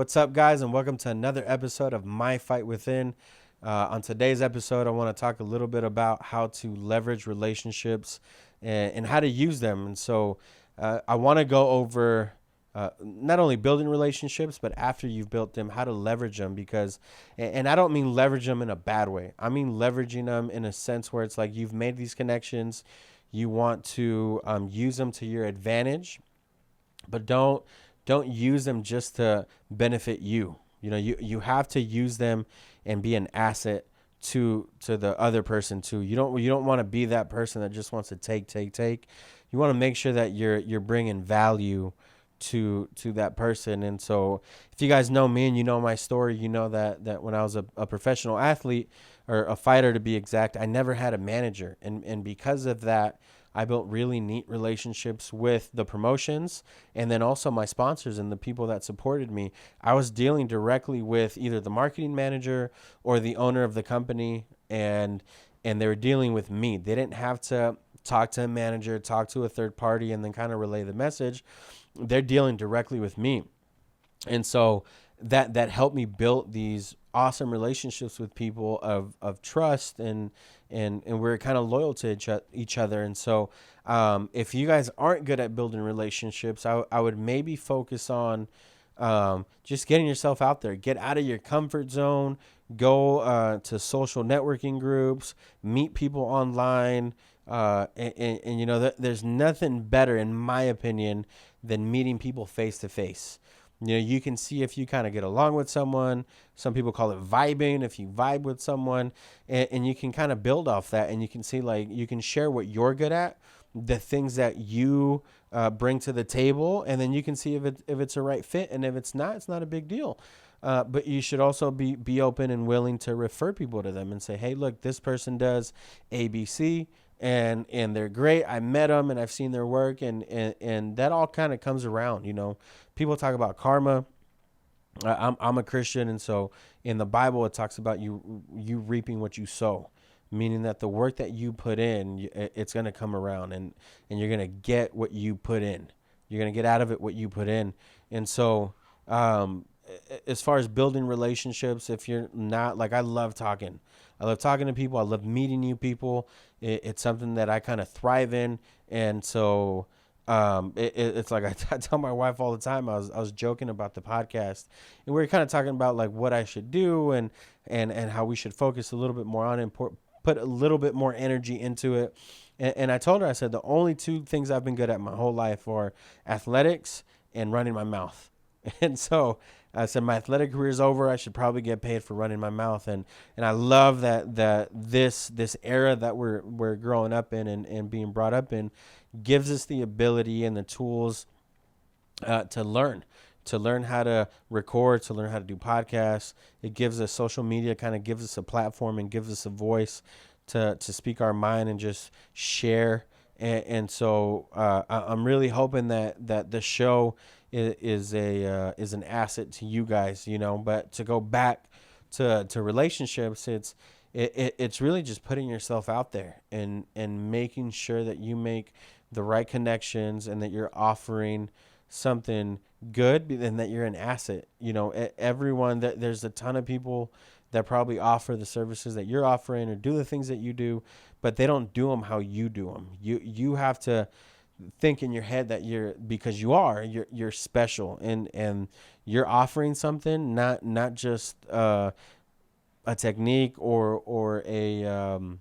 What's up, guys, and welcome to another episode of My Fight Within. On today's episode, I want to talk a little bit about how to leverage relationships and how to use them. And so I want to go over not only building relationships, but after you've built them, how to leverage them. And I don't mean leverage them in a bad way. I mean leveraging them in a sense where it's like you've made these connections, you want to use them to your advantage, but don't use them just to benefit you. You have to use them and be an asset to the other person too. You don't want to be that person that just wants to take. You want to make sure that you're bringing value to that person. And so if you guys know me and you know my story, you know that when I was a professional athlete, or a fighter to be exact, I never had a manager. And because of that, I built really neat relationships with the promotions and then also my sponsors and the people that supported me. I was dealing directly with either the marketing manager or the owner of the company, and they were dealing with me. They didn't have to talk to a manager, talk to a third party, and then kind of relay the message. They're dealing directly with me. And so that helped me build these awesome relationships with people of trust, and we're kind of loyal to each other. And so if you guys aren't good at building relationships, I would maybe focus on just getting yourself out there, get out of your comfort zone, go to social networking groups, meet people online. There's nothing better, in my opinion, than meeting people face to face. You can see if you kind of get along with someone. Some people call it vibing, if you vibe with someone, and you can kind of build off that, and you can see, like, you can share what you're good at, the things that you bring to the table, and then you can see if it's a right fit, and if it's not a big deal. But you should also be open and willing to refer people to them and say, hey, look, this person does ABC, and they're great. I met them and I've seen their work, and that all kind of comes around. People talk about karma. I'm a Christian, and so in the Bible it talks about you reaping what you sow, meaning that the work that you put in, it's going to come around, and you're going to get what you put in. You're going to get out of it what you put in. And so as far as building relationships, if you're not, like, I love talking to people. I love meeting new people. It's something that I kind of thrive in. And so it's like I tell my wife all the time. I was joking about the podcast, and we were kind of talking about like what I should do, and how we should focus a little bit more on it, and put a little bit more energy into it. And I told her, I said, the only two things I've been good at my whole life are athletics and running my mouth. And so I said, my athletic career is over. I should probably get paid for running my mouth. And I love that this era that we're growing up in and being brought up in gives us the ability and the tools to learn how to record, to learn how to do podcasts. It gives us social media, kind of gives us a platform and gives us a voice to speak our mind and just share. And so I'm really hoping that the show is an asset to you guys, But to go back to relationships, it's really just putting yourself out there and making sure that you make the right connections, and that you're offering something good, and that you're an asset. Everyone, there's a ton of people that probably offer the services that you're offering or do the things that you do, but they don't do them how you do them. You have to think in your head that because you're special, and you're offering something, not just a technique or a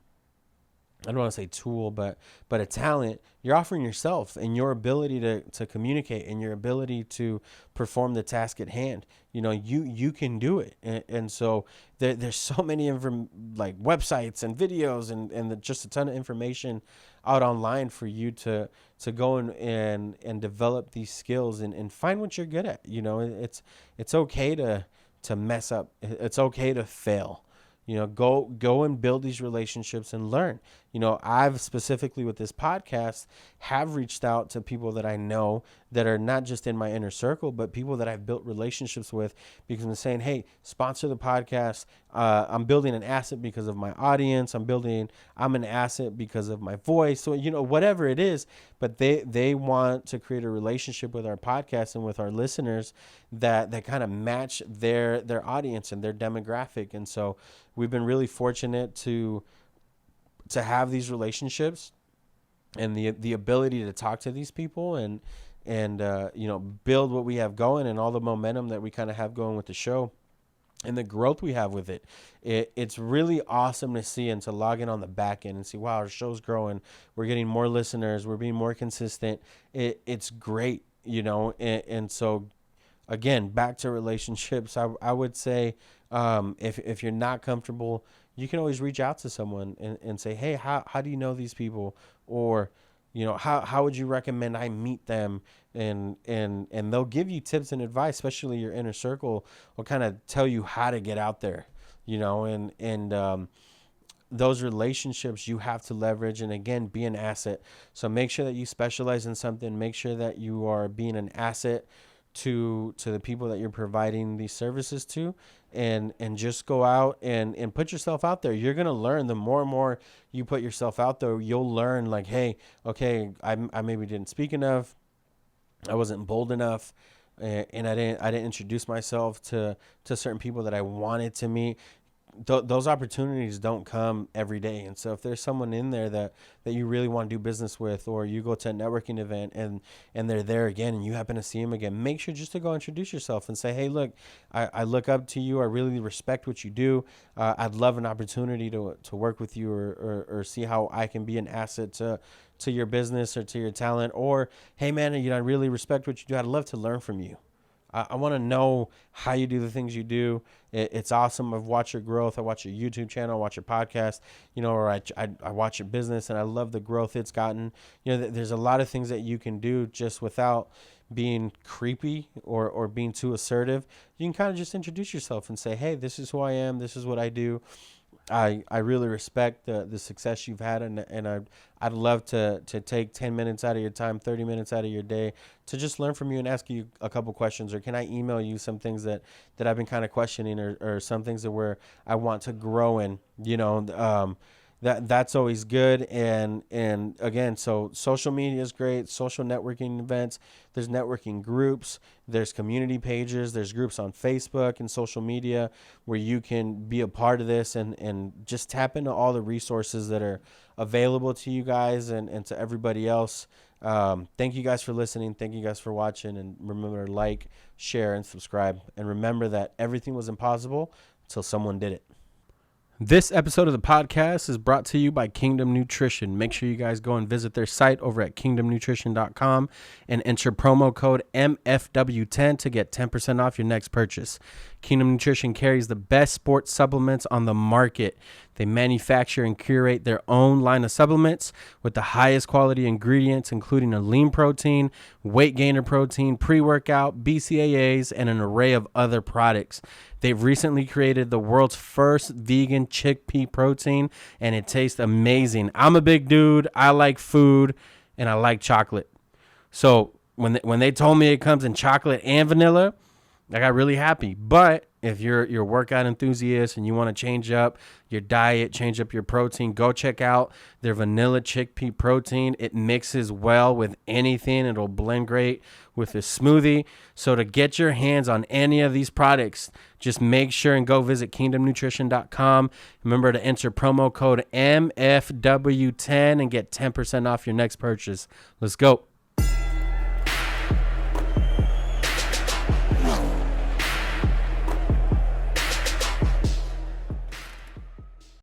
I don't want to say tool, but a talent. You're offering yourself and your ability to communicate, and your ability to perform the task at hand. You can do it. And so there's so many like websites and videos and just a ton of information out online for you to go and develop these skills and find what you're good at. It's okay to mess up. It's okay to fail. Go and build these relationships and learn. I've specifically with this podcast have reached out to people that I know that are not just in my inner circle, but people that I've built relationships with, because I'm saying, hey, sponsor the podcast. I'm building an asset because of my audience. I'm an asset because of my voice. So, whatever it is, but they want to create a relationship with our podcast and with our listeners that kind of match their audience and their demographic. And so we've been really fortunate to have these relationships and the ability to talk to these people and build what we have going and all the momentum that we kind of have going with the show and the growth we have with it. It's really awesome to see and to log in on the back end and see, wow, our show's growing. We're getting more listeners. We're being more consistent. It's great, and so again, back to relationships, I would say, if you're not comfortable, you can always reach out to someone and say, hey, how do you know these people? Or, how would you recommend I meet them? And they'll give you tips and advice, especially your inner circle will kind of tell you how to get out there, and those relationships you have to leverage and, again, be an asset. So make sure that you specialize in something. Make sure that you are being an asset to the people that you're providing these services to, and just go out and put yourself out there. You're going to learn. The more and more you put yourself out there, you'll learn, like, hey, okay, I maybe didn't speak enough. I wasn't bold enough. And I didn't introduce myself to certain people that I wanted to meet. Those opportunities don't come every day. And so if there's someone in there that you really want to do business with, or you go to a networking event and they're there again and you happen to see them again, make sure just to go introduce yourself and say, hey, look, I look up to you. I really respect what you do. I'd love an opportunity to work with you or see how I can be an asset to your business or to your talent. Or, hey, man, I really respect what you do. I'd love to learn from you. I want to know how you do the things you do. It's awesome. I've watched your growth. I watch your YouTube channel, I watch your podcast, or I watch your business, and I love the growth it's gotten. There's a lot of things that you can do just without being creepy or being too assertive. You can kind of just introduce yourself and say, hey, this is who I am. This is what I do. I really respect the success you've had, and I'd love to take 10 minutes out of your time, 30 minutes out of your day to just learn from you and ask you a couple questions, or can I email you some things that I've been kind of questioning, or some things that where I want to grow in, that's always good. And again, so social media is great. Social networking events, there's networking groups, there's community pages, there's groups on Facebook and social media where you can be a part of this and just tap into all the resources that are available to you guys and to everybody else. Thank you guys for listening. Thank you guys for watching, and remember to like, share, and subscribe. And remember that everything was impossible until someone did it. This episode of the podcast is brought to you by Kingdom Nutrition. Make sure you guys go and visit their site over at kingdomnutrition.com and enter promo code MFW10 to get 10% off your next purchase. Kingdom Nutrition carries the best sports supplements on the market. They manufacture and curate their own line of supplements with the highest quality ingredients, including a lean protein, weight gainer protein, pre-workout, BCAAs, and an array of other products. They've recently created the world's first vegan chickpea protein, and it tastes amazing. I'm a big dude. I like food, and I like chocolate. So when they told me it comes in chocolate and vanilla, I got really happy. But if you're a workout enthusiast and you want to change up your diet, change up your protein, go check out their vanilla chickpea protein. It mixes well with anything. It'll blend great with a smoothie. So to get your hands on any of these products, just make sure and go visit kingdomnutrition.com. Remember to enter promo code MFW10 and get 10% off your next purchase. Let's go.